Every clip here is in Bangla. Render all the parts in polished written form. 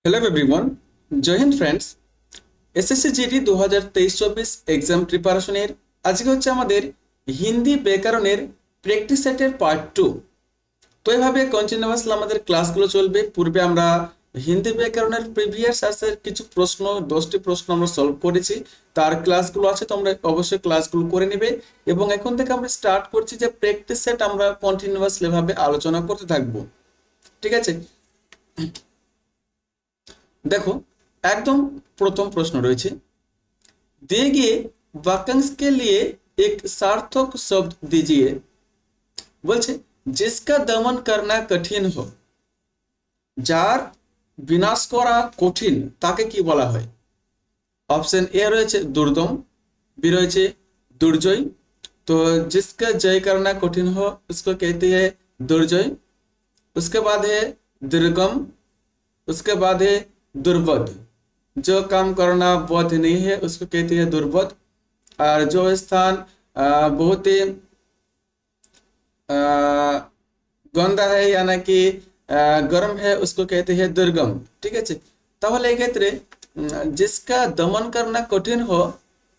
Hello everyone, Jai Hind friends. SSC GD 2023-24 exam প্রিপারেশনের আজকে হচ্ছে আমাদের হিন্দি ব্যাকরণের প্র্যাকটিস সেটের পার্ট 2। তো এইভাবে কন্টিনিউয়াসলি আমাদের ক্লাসগুলো চলবে। পূর্বে আমরা হিন্দি ব্যাকরণের প্রিভিয়াস আসের কিছু প্রশ্ন 10টি প্রশ্ন আমরা সলভ করেছি, তার ক্লাসগুলো আছে, তোমরা অবশ্যই ক্লাসগুলো করে নেবে। এবং এখন থেকে আমরা স্টার্ট করছি যে প্র্যাকটিস সেট আমরা কন্টিনিউয়াসলি ভাবে আলোচনা করতে থাকবো। ঠিক আছে, দেখো একদম প্রথম প্রশ্ন রয়েছে, दिए गए वाक्यांश के लिए एक सार्थक शब्द दीजिए। বলছে जिसका दमन करना कठिन हो, যার বিনাশ করা কঠিন তাকে কি বলা হয়? অপশন এ রয়েছে দুর্দম, বি রয়েছে दुर्जय। तो जिसका जय करना कठिन हो उसको कहते हैं दुर्जय। उसके बाद है दुर्गम, उसके बाद है दुर्बोध। जो काम करना बोध नहीं है उसको कहते हैं दुर्बोध। और जो स्थान बहुत ही गंदा है यानी कि गर्म है उसको कहते हैं दुर्गम। ठीक है, তাহলে এই ক্ষেত্রে जिसका दमन करना कठिन हो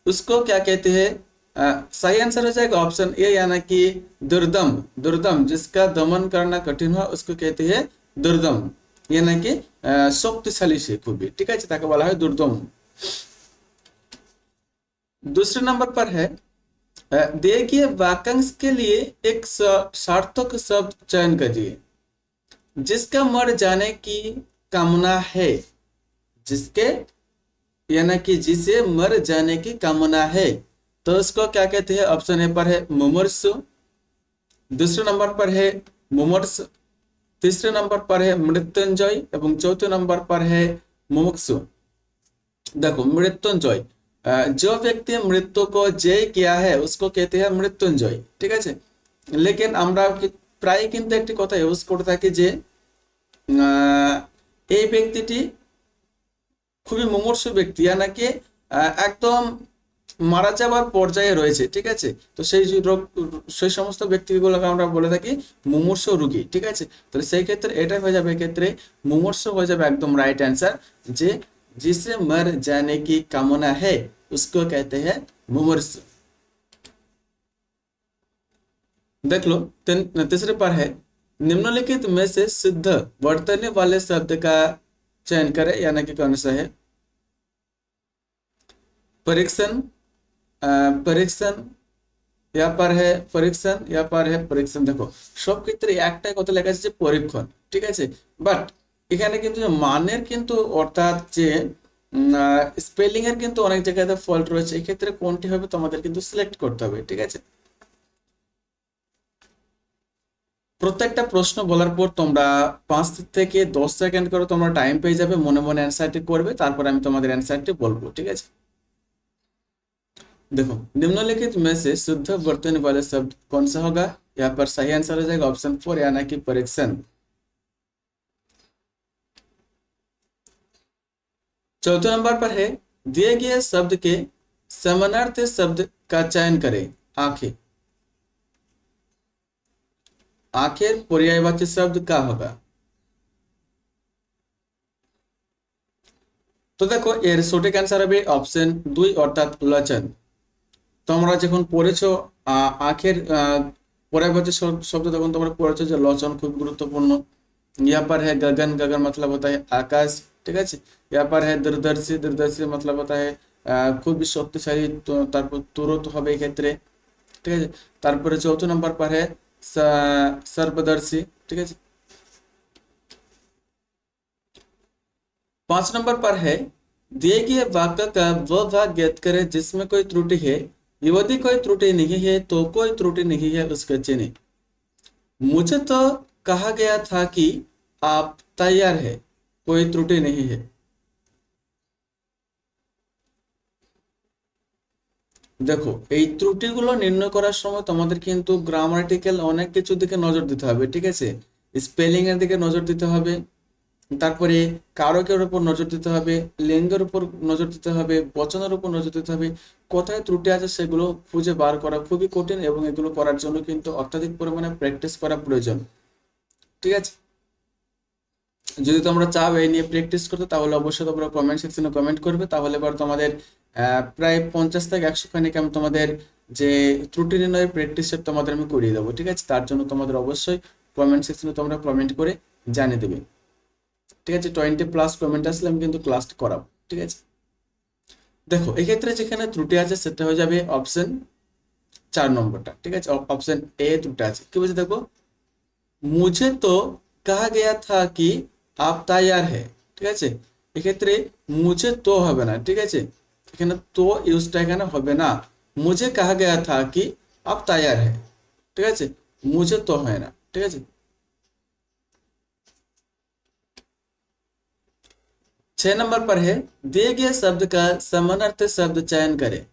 उसको क्या कहते हैं? सही आंसर हो जाएगा ऑप्शन ए यानी कि दुर्दम। दुर्दम, जिसका दमन करना कठिन हो उसको कहते हैं दुर्दम, यानी कि शक्तिशाली से खूबी। ठीक है, ताके बोला है दुर्दम। दूसरे नंबर पर है, दिए गए वाक्यांश के लिए एक सार्थक शब्द चयन कीजिए। जिसका मर जाने की कामना है, जिसके यानी कि जिसे मर जाने की कामना है, तो उसको क्या कहते हैं? ऑप्शन ए पर है मुमूर्षु, दूसरे नंबर पर है मुमूर्ष, तीसरे नंबर पर है मृत्युंजय एवं चौथे नंबर पर है मुमुक्षु। देखो मृत्युंजय, जो व्यक्ति मृत्यु को जय किया है उसको कहते हैं मृत्युंजय। ठीक है, लेकिन আমরা প্রায় কিন্তু একটি কথা ইউজ করে থাকি যে এই ব্যক্তিটি খুবই মুমূর্ষু ব্যক্তি, নাকি একদম মারা যাবার পর্যায়ে রয়েছে। ঠিক আছে, তো সেই রোগ সেই সমস্ত ব্যক্তিগুলোকে আমরা বলে থাকি মুমূর্ষু রোগী। ঠিক আছে, তাহলে সেই ক্ষেত্রে এটাই হয়ে যাবে, এক্ষেত্রে মুমূর্ষু হয়ে যাবে একদম রাইট অ্যান্সার, যে जिसे मर जाने की कामना है उसको कहते हैं मुमूर्षु। देख लो तीसरे पर है, निम्नलिखित में से सिद्ध वर्तने वाले शब्द का चयन करें, यानी कि कौन सा है? परीक्षण, परीक्षण, यहाँ पर है परीक्षण, यहाँ पर है परीक्षण। देखो सब क्षेत्र एकटाई কথা লেখা আছে যে পরীক্ষণ। ঠিক আছে, বাট এখানে কিন্তু মানের কিন্তু অর্থাৎ যে স্পেলিং এর কিন্তু অনেক জায়গাতে ফল্ট রয়েছে। এই ক্ষেত্রে কোনটি হবে তোমাদের কিন্তু সিলেক্ট করতে হবে। ঠিক আছে, প্রত্যেকটা প্রশ্ন বলার পর তোমরা 5 থেকে 10 সেকেন্ড করে তোমরা টাইম পেয়ে যাবে, মনে মনে অ্যান্সারটি করবে, তারপর আমি তোমাদের অ্যান্সারটি বলবো। ঠিক আছে, देखो निम्नलिखित में से शुद्ध वर्तने वाले शब्द कौन सा होगा? यहाँ पर सही आंसर हो जाएगा ऑप्शन 4 यानी कि परीक्षण। चौथे नंबर पर है, दिए गए शब्द के समानार्थी शब्द का चयन करें। आंखें, आंखेर पर्यायवाची शब्द क्या होगा? तो देखो एर सঠিক आंसर হবে অপশন 2 অর্থাৎ লোচন। তোমরা যখন পড়েছো আঁখের पर्यायवाची शब्द তখন তোমরা পড়েছো যে লোচন খুব গুরুত্বপূর্ণ। यहाँ पर है गगन, गगन मतलब होता है आकाश। ठीक है, यहाँ पर है दूरदर्शी, दूरदर्शी मतलब होता है খুব শক্তিশালী, তারপর তুরত হবে এই ক্ষেত্রে। ঠিক আছে, তারপরে চৌথ নম্বর पर है सर्वदर्शी। ठीक है, 5 नंबर पर है, दिए गए वाक्य का वह भाग ज्ञात करें जिसमें कोई त्रुटि है। यदि कोई त्रुटि नहीं है तो कोई त्रुटि नहीं है उसका चुनें। मुझे तो कहा गया था कि आप तैयार है, कोई त्रुटि नहीं है। দেখো এই ত্রুটিগুলো নির্ণয় করার সময় তোমাদের কিন্তু গ্রামাটিক্যাল অনেক কিছুর দিকে নজর দিতে হবে। ঠিক আছে, স্পেলিং এর দিকে নজর দিতে হবে, তারপরে কারকের উপর নজর দিতে হবে, লিঙ্গের উপর নজর দিতে হবে, বচনের উপর নজর দিতে হবে। কোথায় ত্রুটি আছে সেগুলো খুঁজে বার করা খুবই কঠিন, এবং এগুলো করার জন্য কিন্তু অত্যাধিক পরিমাণে প্র্যাকটিস করা প্রয়োজন। ঠিক আছে, যদি তোমরা চাও এই নিয়ে প্র্যাকটিস করতে তাহলে অবশ্যই তোমরা কমেন্ট সেকশনে কমেন্ট করবে, তাহলে এবার তোমাদের প্রায় 50 থেকে 100 খানিক আমি তোমাদের যে ত্রুটি নির্ণয়ের প্র্যাকটিস সেট তোমাদের আমি করিয়ে দেবো। ঠিক আছে, তার জন্য তোমাদের অবশ্যই কমেন্ট সেকশনে তোমরা কমেন্ট করে জানিয়ে দেবে। ঠিক আছে, 20+ কমেন্ট আসলে আমি কিন্তু ক্লাসটা করাবো। ঠিক আছে, দেখো এক্ষেত্রে যেখানে ত্রুটি আছে সেটা হয়ে যাবে অপশন 4 নম্বরটা। ঠিক আছে, অপশন এ ত্রুটি আছে, কি বলছে দেখো, মুঝে তো कहा गया था कि आप तैयार है। ঠিক আছে, এক্ষেত্রে মুঝে তো হবে না। ঠিক আছে, এখানে তো ইউজটা এখানে হবে না, মুঝে कहा गया था कि आप तैयार है। ঠিক আছে, মুঝে তো হয় না। ঠিক আছে, 6 नंबर पर है, दिए गए शब्द का समानार्थी शब्द चयन करें।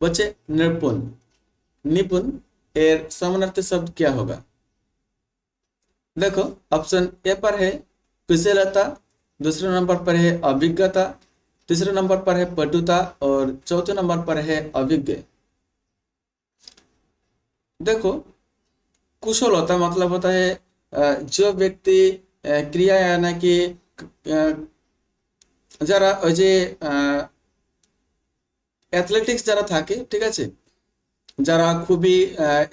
बच्चे निपुण, निपुण एर समानार्थी शब्द क्या होगा? देखो ऑप्शन ए पर है कुशलता, दूसरे नंबर पर है अभिज्ञता, तीसरे नंबर पर है पटुता और चौथे नंबर पर है अभिज्ञ। देखो कुशलता मतलब होता है जो व्यक्ति क्रिया यानी कि যারা ওই যে অ্যাথলেটিক্স যারা থাকে, ঠিক আছে, যারা খুবই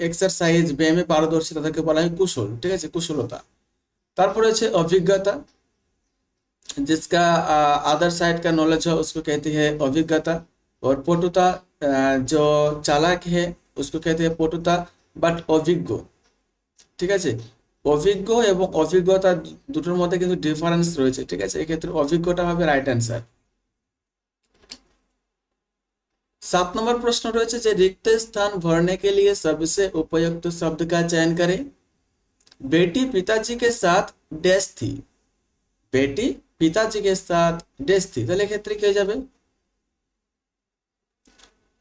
এক্সারসাইজ ব্যায়ামে পারদর্শী তাদেরকে বলা হয় কুশল। ঠিক আছে, কুশলতা। তারপরে হচ্ছে অভিজ্ঞতা, जिसका अदर साइड का नॉलेज हो उसको कहती है अभिज्ञता। और पटुता, जो चालाक है उसको कहते हैं पटुता বাট অভিজ্ঞ। ঠিক আছে, অভিজ্ঞ এবং অভিজ্ঞতা দুটোর মধ্যে কিন্তু ডিফারেন্স রয়েছে। ঠিক আছে, এক্ষেত্রে অভিজ্ঞতা হবে রাইট অ্যান্সার। 7 नंबर प्रश्न রয়েছে যে रिक्त स्थान भरने के लिए सबसे उपयुक्त शब्द का चयन करें। बेटी पिताजी के साथ डैश थी, बेटी पिताजी के साथ डैश थी, তাহলে ক্ষেত্রে কি হয়ে যাবে?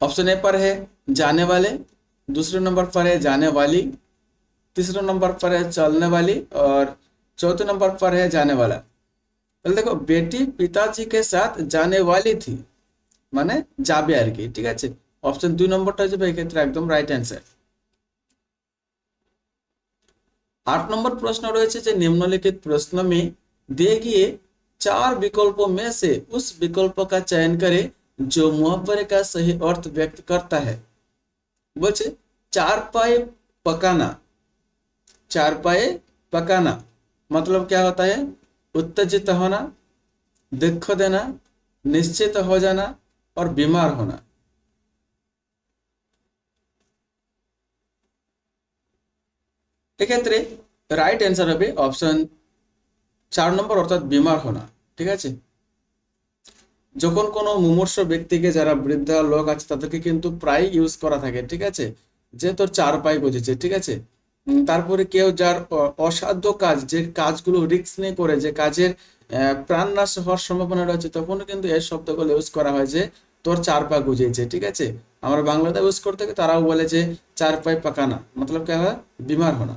ऑप्शन ए पर है जाने वाले, दूसरे नंबर पर है जाने वाली, तीसरे नंबर पर है चलने वाली और चौथे नंबर पर है जाने वाला। তাহলে দেখো বেটি পিতাজি কে সাথ জানে वाली थी মানে যাবে আর কি। ঠিক আছে, অপশন 2 নম্বরটা হয়ে যাবে এক্ষেত্রে একদম রাইট অ্যান্সার। 8 नंबर प्रश्न রয়েছে যে निम्नलिखित प्रश्न में दिए गए 4 विकल्पों में से उस विकल्प का चयन करें जो मुहावरे का सही अर्थ व्यक्त करता है। বলছে चार पाए पकाना, चार पाए पकाना मतलब क्या होता है? उत्तेजित होना, दुख देना, निश्चित हो जाना और बीमार होना। এক্ষেত্রে রাইট অ্যান্সার হবে অপশন 4 নম্বর অর্থাৎ বিমার হোনা। ঠিক আছে, যখন কোনো মুমূর্ষ ব্যক্তিকে, যারা বৃদ্ধা লোক আছে তাদেরকে কিন্তু প্রায় ইউজ করা থাকে। ঠিক আছে, যে তোর 4 পায়ে বুঝেছে। ঠিক আছে, তারপরে কেউ যার অসাধ্য কাজ, যে কাজগুলো রিস্ক নিয়ে করে, যে কাজের প্রাণনাশ হওয়ার সম্ভাবনা রয়েছে, তখনও কিন্তু এই শব্দগুলো ইউজ করা হয় যে তোর 4 পা গুজিয়েছে। ঠিক আছে, আমরা বাংলাতে ইউজ করতে থাকি, তারাও বলে যে 4 পায়ে পাকানা मतलब क्या है? बीमार होना।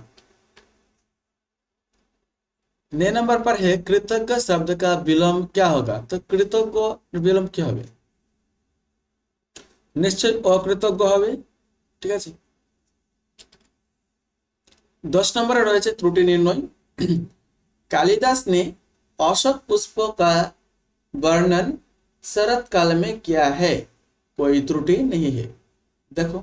9 नंबर पर है कृतज्ञ शब्द का विलोम क्या होगा? तो कृतज्ञ विलोम क्या হবে? নিশ্চয় অকৃতজ্ঞ হবে। ঠিক আছে, 10 নম্বরে রয়েছে ত্রুটি নির্ণয়। कालिदास ने औसत पुष्पों का वर्णन शरत काल में किया है, कोई त्रुटि नहीं है। देखो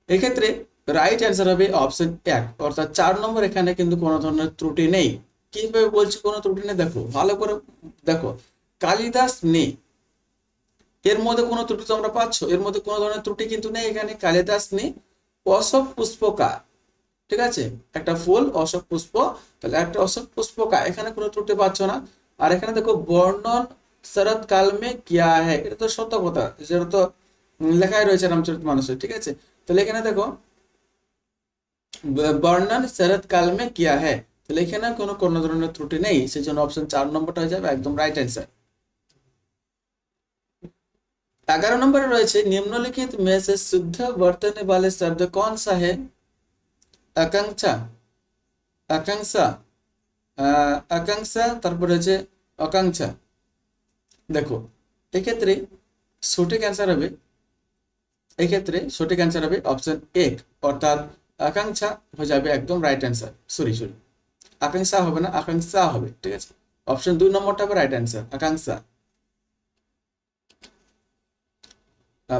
এক্ষেত্রে রাইট অ্যান্সার হবে অপশন 1 অর্থাৎ 4 নম্বর। এখানে কিন্তু কোনো ধরনের ত্রুটি নেই। কিভাবে বলছি কোনো ত্রুটি নেই? দেখো ভালো করে দেখো, কালিদাস নে, এর মধ্যে কোনো ত্রুটি তোমরা পাচ্ছ? এর মধ্যে কোনো ধরনের ত্রুটি কিন্তু নেই। এখানে কালিদাস নে অশোক পুষ্পকা, ঠিক আছে, একটা ফুল অশোক পুষ্প, তাহলে একটা অশোক পুষ্পকা, এখানে কোনো ত্রুটি পাচ্ছ না। আর এখানে দেখো বর্ণন শরৎ কাল মে কিয়া হ্যায়, এটা তো সত্য কথা, যেটা তো লেখাই রয়েছে রামচরিতমানসে। ঠিক আছে, তাহলে এখানে দেখো বর্ণন শরৎ কাল মে কিয়া হ্যায়, তাহলে এখানে কোনো ধরনের ত্রুটি নেই, সেই জন্য অপশন 4 নম্বরটা হয়ে যাবে একদম রাইট অ্যান্সার। 11 नंबर রয়েছে निम्नलिखित में से शुद्ध बरतने वाले शब्द कौन सा है? आकांक्षा, आकांक्षा, आकांक्षा, তারপরে হচ্ছে আকাঙ্ক্ষা। দেখো এক্ষেত্রে সঠিক অ্যান্সার হবে, এক্ষেত্রে সঠিক অ্যান্সার হবে অপশন 1 অর্থাৎ আকাঙ্ক্ষা হয়ে যাবে একদম রাইট অ্যান্সার। সরি সরি, আকাঙ্ক্ষা হবে না, আকাঙ্ক্ষা হবে, ঠিক আছে। অপশন 2 নম্বরটা হবে রাইট অ্যান্সার, আকাঙ্ক্ষা।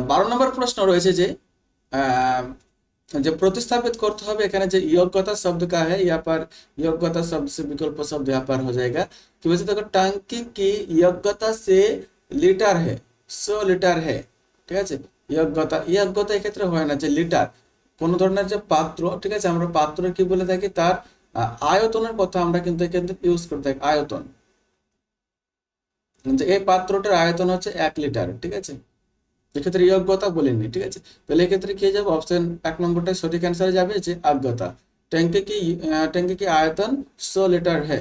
12 নম্বর প্রশ্ন রয়েছে যে আহ, जो प्रतिस्थापित करते হবে এখানে যে योग्यता शब्द का है यहाँ पर योग्यता शब्द से विकल्प शब्द यहाँ पर हो जाएगा कि वैसे देखो टंकी की योग्यता से লিটার है 100 লিটার है, ঠিক আছে। যোগ্যতা যোগ্যতা এক্ষেত্রে হয় না যে লিটার, কোন ধরনের যে পাত্র, ঠিক আছে, আমরা পাত্র কি বলে থাকি তার আয়তনের কথা আমরা কিন্তু এক্ষেত্রে ইউজ করে থাকি, আয়তন, যে এই পাত্রটার আয়তন হচ্ছে 1 লিটার, ঠিক আছে। এক্ষেত্রে যোগ্যতা বলেননি, ঠিক আছে। তাহলে এক্ষেত্রে কি হয়ে যাবে, অপশন 1 নম্বরটা সঠিক অ্যান্সারে যাবে যে অজ্ঞতা। टैंकी की आयतन 100 लीटर है।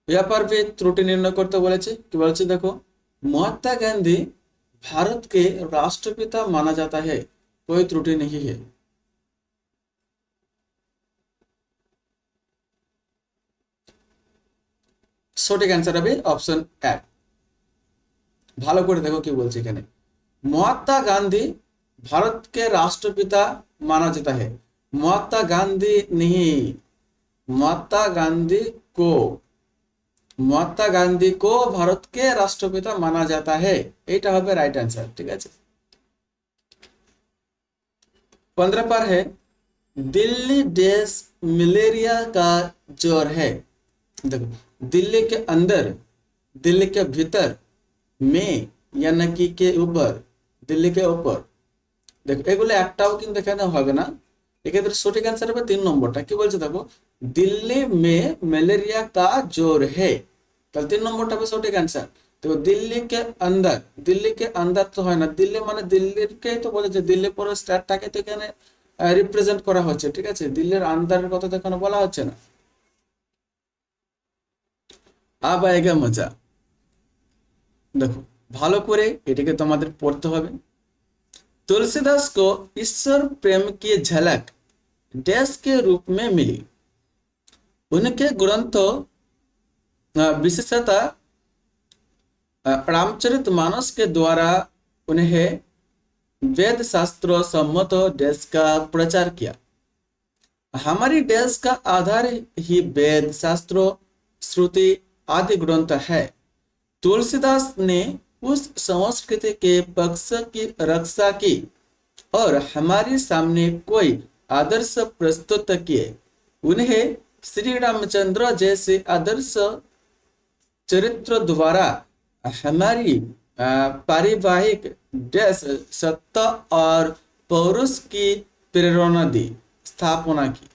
यहाँ पर भी त्रुटि निर्णय करते বলেছে, কি বলছে দেখো, महात्मा गांधी भारत के राष्ट्रपिता माना जाता है, कोई त्रुटि नहीं है। সঠিক অ্যান্সার হবে অপশন 1। ভালো করে দেখো কি বলছে এখানে, महात्मा गांधी भारत के राष्ट्रपिता माना जाता है, महात्मा गांधी नहीं, महात्मा गांधी को, महात्मा गांधी को भारत के राष्ट्रपिता माना जाता है, এটা হবে রাইট অ্যান্সার, ঠিক আছে। 15 पर है, दिल्ली देश मलेरिया का जोर है। देखो, दिल्ली के अंदर, दिल्ली के भीतर, में यानी कि के ऊपर, दिल्ली के ऊपर, দেখো এগুলো একটাও কিন্তু এখানে হবে না। এক্ষেত্রে সঠিক অ্যান্সার হবে 3 নম্বরটা, কি বলছে দেখো, দিল্লি মে ম্যালেরিয়া কা জোর হে, তাহলে 3 নম্বরটা হবে সঠিক অ্যান্সার। দেখো দিল্লি কে আন্দার, দিল্লি কে আন্দার তো হয় না, দিল্লি মানে দিল্লিরকেই তো বলেছে, দিল্লি পুরো স্টেটটাকে তো এখানে রিপ্রেজেন্ট করা হচ্ছে, ঠিক আছে, দিল্লির আন্দারের কথা তো এখানে বলা হচ্ছে না। আব আয়েগা মজা, দেখো ভালো করে এটাকে তোমাদের পড়তে হবে। तुलसीदास को ईश्वर प्रेम की झलक डैश के रूप में मिली, उनके ग्रंथों विशेषतः रामचरितमानस के द्वारा उन्हें वेद शास्त्र सम्मत डैश का प्रचार किया। हमारी डैश का आधार ही वेद शास्त्र श्रुति आदि ग्रंथ है। तुलसीदास ने उस संस्कृति के पक्ष की रक्षा की और हमारे सामने कोई आदर्श प्रस्तुत किए। उन्हें श्री रामचंद्र जैसे आदर्श चरित्र द्वारा हमारी पारिवारिक डैश सत्ता और पौरुष की प्रेरणा दी, स्थापना की,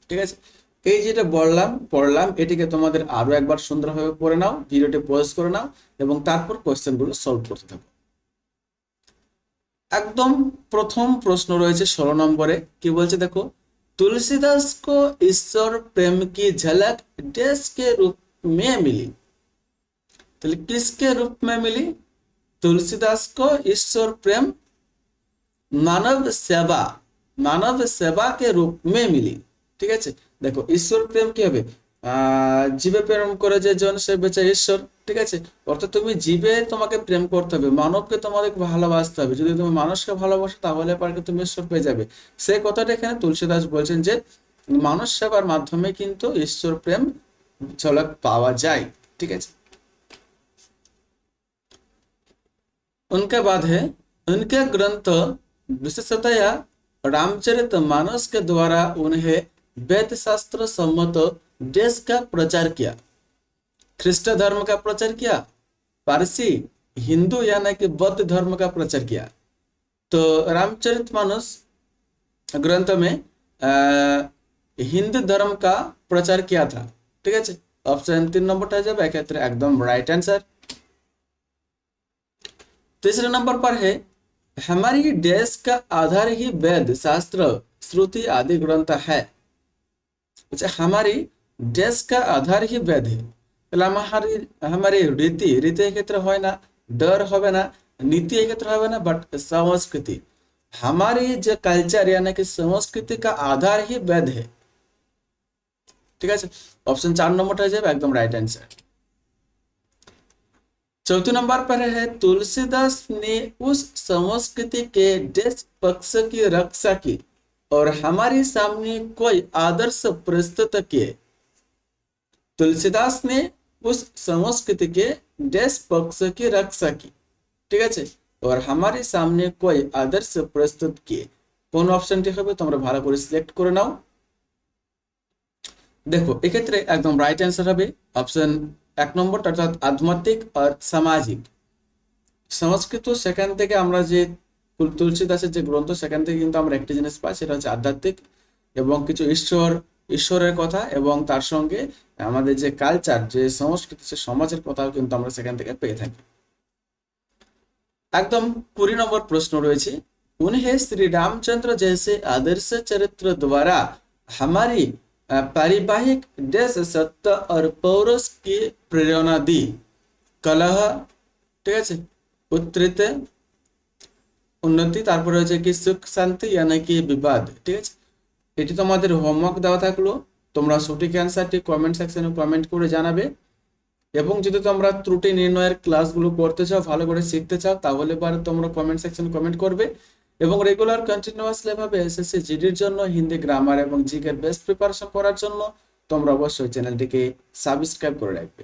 ঠিক আছে। এই যেটা বললাম পড়লাম এটিকে তোমাদের আরো একবার সুন্দরভাবে পড়ে নাও, ভিডিওটি পজ করে নাও এবং তারপর কোশ্চেনগুলো সলভ করতে থাকো। একদম প্রথম প্রশ্ন রয়েছে 16 নম্বরে, কি বলছে দেখো, तुलसीदास को ईश्वर प्रेम की झलक डैश के रूप में मिली। তাহলে किसके रूप में मिली, तुलसीदास को ईश्वर प्रेम मानव सेवा के रूप में मिली, ঠিক আছে। দেখো ঈশ্বর প্রেম কি হবে, জীবে প্রেম করে যে জন সে বেঁচে ঈশ্বর, ঠিক আছে। অর্থাৎ তুমি জীবে তোমাকে প্রেম করতে হবে, মানবকে তোমাদের ভালোবাসতে হবে, যদি তুমি মানুষকে ভালোবাসো তাহলে পারে তুমি ঈশ্বর পেয়ে যাবে। সেই কথাটা এখানে তুলসীদাস বলছেন যে মানুষ সেবার মাধ্যমে কিন্তু ঈশ্বর প্রেম ঝলক পাওয়া যায়, ঠিক আছে। उनके बाद है, उनके ग्रंथ विशेषतया रामचरित मानस के द्वारा उन्हें वेद शास्त्र सम्मत देश का प्रचार किया। ख्रिस्ट धर्म का प्रचार किया, पारसी, हिंदू यानी कि बौद्ध धर्म का प्रचार किया। तो रामचरितमानस ग्रंथ में हिंदू धर्म का प्रचार किया था, ठीक है। ऑप्शन 3 नंबर जब एकदम राइट आंसर। तीसरे नंबर पर है, हमारी देश का आधार ही वेद शास्त्र श्रुति आदि ग्रंथ है। अच्छा, हमारी देश का आधार ही वेद है, हमारी रीति, रीति क्षेत्र है ना, डर হবে না, नीति क्षेत्र হবে না, बट संस्कृति, हमारी जो कल्चर यानी कि संस्कृति का आधार ही वेद है, ठीक है। ऑप्शन 4 नंबर हो जाए एकदम राइट आंसर। चौथे नंबर पर है तुलसीदास ने उस संस्कृति के देश पक्ष की रक्षा की और हमारे सामने कोई आदर्श प्रस्तुत किए। तुलसीदास ने उस संस्कृति के देश पक्ष की रक्षा की, ঠিক আছে, और हमारे सामने कोई आदर्श प्रस्तुत किए। কোন অপশনটি হবে তোমরা ভালো করে সিলেক্ট করে নাও। দেখো এক্ষেত্রে একদম রাইট অ্যান্সার হবে অপশন 1 নম্বর, অর্থাৎ আধ্যাত্মিক আর সামাজিক। সংস্কৃত সেখান থেকে আমরা যে তুলসীদাসের যে গ্রন্থ সেখান থেকে কিন্তু আমরা একটি জিনিস পাই, সেটা হচ্ছে আধ্যাত্মিক এবং কিছু ঈশ্বরের কথা, এবং তার সঙ্গে আমাদের যে কালচার, যে সংস্কৃতি, সে সমাজের কথাও কিন্তু আমরা সেখান থেকে পেয়ে থাকি। एकदम 20 नंबर प्रश्न रही, उन्हें श्री रामचंद्र जैसे आदर्श चरित्र द्वारा हमारी पारिवारिक देश सत्य और पौरुष की प्रेरणा दी। कलह, ठीक है, उत्तरित, उन्नति, तारपर रही कि सुख शांति यानी कि विवाद। ठीक है, এটি তোমাদের হোমওয়ার্ক দেওয়া থাকলো, তোমরা সঠিক অ্যান্সারটি কমেন্ট সেকশনে কমেন্ট করে জানাবে। এবং যদি তোমরা ত্রুটি নির্ণয়ের ক্লাসগুলো করতে চাও, ভালো করে শিখতে চাও, তাহলে পরে তোমরা কমেন্ট সেকশনে কমেন্ট করবে। এবং রেগুলার কন্টিনিউয়াসলি ভাবে এসএসসি জিডির জন্য হিন্দি গ্রামার এবং জিকের বেস্ট প্রিপারেশন করার জন্য তোমরা অবশ্যই চ্যানেলটিকে সাবস্ক্রাইব করে রাখবে।